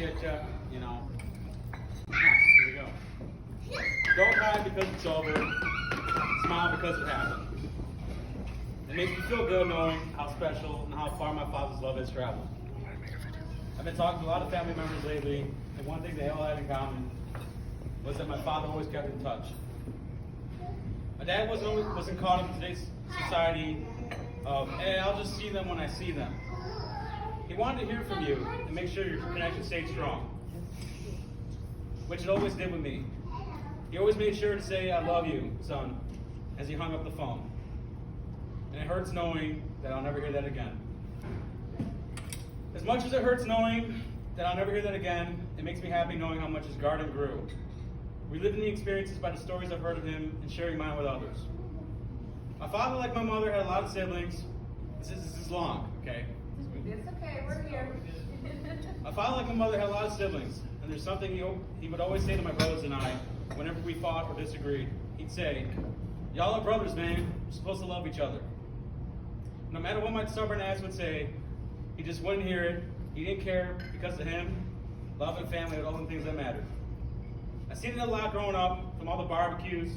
You know. Here we go. Don't cry because it's over. Smile because it happened. It makes me feel good knowing how special and how far my father's love has traveled. I've been talking to a lot of family members lately, and one thing they all had in common was that my father always kept in touch. My dad wasn't caught up in today's society of, hey, I'll just see them when I see them. He wanted to hear from you and make sure your connection stayed strong, which it always did with me. He always made sure to say, I love you, son, as he hung up the phone. And it hurts knowing that I'll never hear that again. As much as it hurts knowing that I'll never hear that again, it makes me happy knowing how much his garden grew. We lived in the experiences by the stories I've heard of him and sharing mine with others. My father, like my mother, had a lot of siblings. This is long, okay? It's okay, we're here. My father, like my mother, had a lot of siblings, and there's something he would always say to my brothers and I whenever we fought or disagreed. He'd say, y'all are brothers, man. You're supposed to love each other. No matter what my stubborn ass would say, he just wouldn't hear it. He didn't care because to him, love and family were all the things that mattered. I've seen it a lot growing up, from all the barbecues,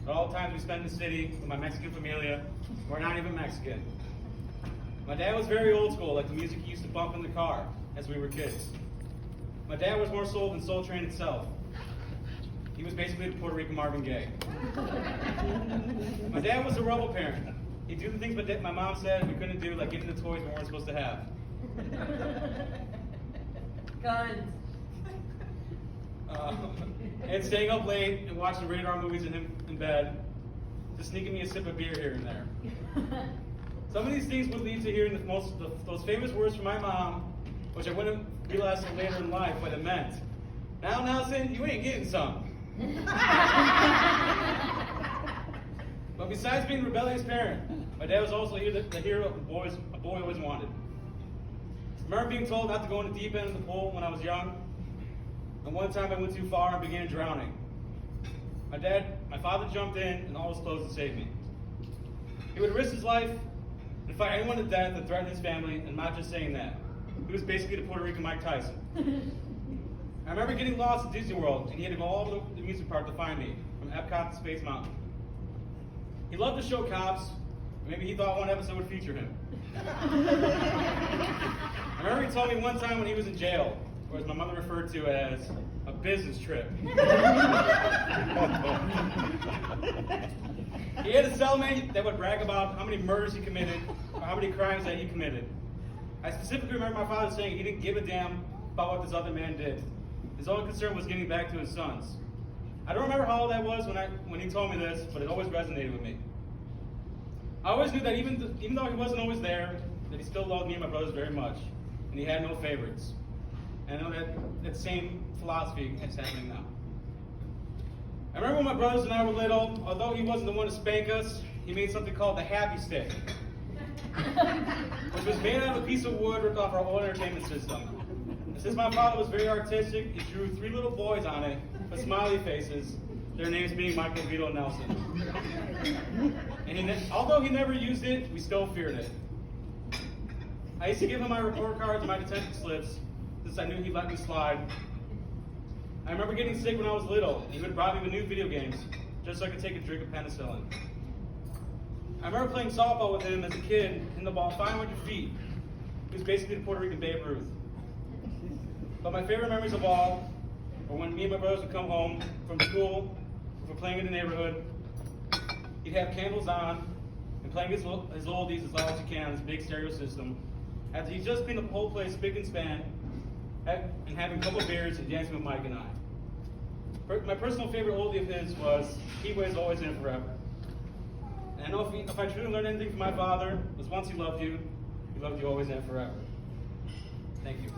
to all the times we spent in the city with my Mexican familia, or not even Mexican. My dad was very old school, like the music he used to bump in the car as we were kids. My dad was more soul than Soul Train itself. He was basically the Puerto Rican Marvin Gaye. My dad was a rebel parent. He'd do the things my mom said we couldn't do, like getting the toys we weren't supposed to have. Guns. And staying up late and watching rated R movies in bed, just sneaking me a sip of beer here and there. Some of these things would lead to hearing those famous words from my mom, which I wouldn't realize until later in life what it meant. Now, Nelson, you ain't getting some. But besides being a rebellious parent, my dad was also the hero a boy always wanted. I remember being told not to go in the deep end of the pool when I was young, and one time I went too far and began drowning. My father jumped in and all was closed to save me. He would risk his life and fight anyone to death that threatened his family, and not just saying that. He was basically the Puerto Rican Mike Tyson. I remember getting lost at Disney World, and he had to go all over the amusement park to find me, from Epcot to Space Mountain. He loved to show cops, and maybe he thought one episode would feature him. I remember he told me one time when he was in jail, or as my mother referred to it as a business trip. He had a cellmate that would brag about how many murders he committed, or how many crimes that he committed. I specifically remember my father saying he didn't give a damn about what this other man did. His only concern was getting back to his sons. I don't remember how old I was when he told me this, but it always resonated with me. I always knew that even though he wasn't always there, that he still loved me and my brothers very much, and he had no favorites. And I know that same philosophy is happening now. I remember when my brothers and I were little, although he wasn't the one to spank us, he made something called the Happy Stick, which was made out of a piece of wood ripped off our old entertainment system. And since my father was very artistic, he drew 3 little boys on it with smiley faces, their names being Michael, Vito, and Nelson. And although he never used it, we still feared it. I used to give him my report cards and my detention slips, since I knew he'd let me slide. I remember getting sick when I was little, and he would bribe me with new video games, just so I could take a drink of penicillin. I remember playing softball with him as a kid, hitting the ball 500 feet. He was basically the Puerto Rican Babe Ruth. But my favorite memories of all were when me and my brothers would come home from school, or playing in the neighborhood. He'd have candles on, and playing his oldies as loud as he can on his big stereo system, after he just cleaned the whole place spick and span, and having a couple beers and dancing with Mike and I. My personal favorite oldie of his was "He Was Always In Forever." And I know if I truly learned anything from my father, it was once he loved you always and forever. Thank you.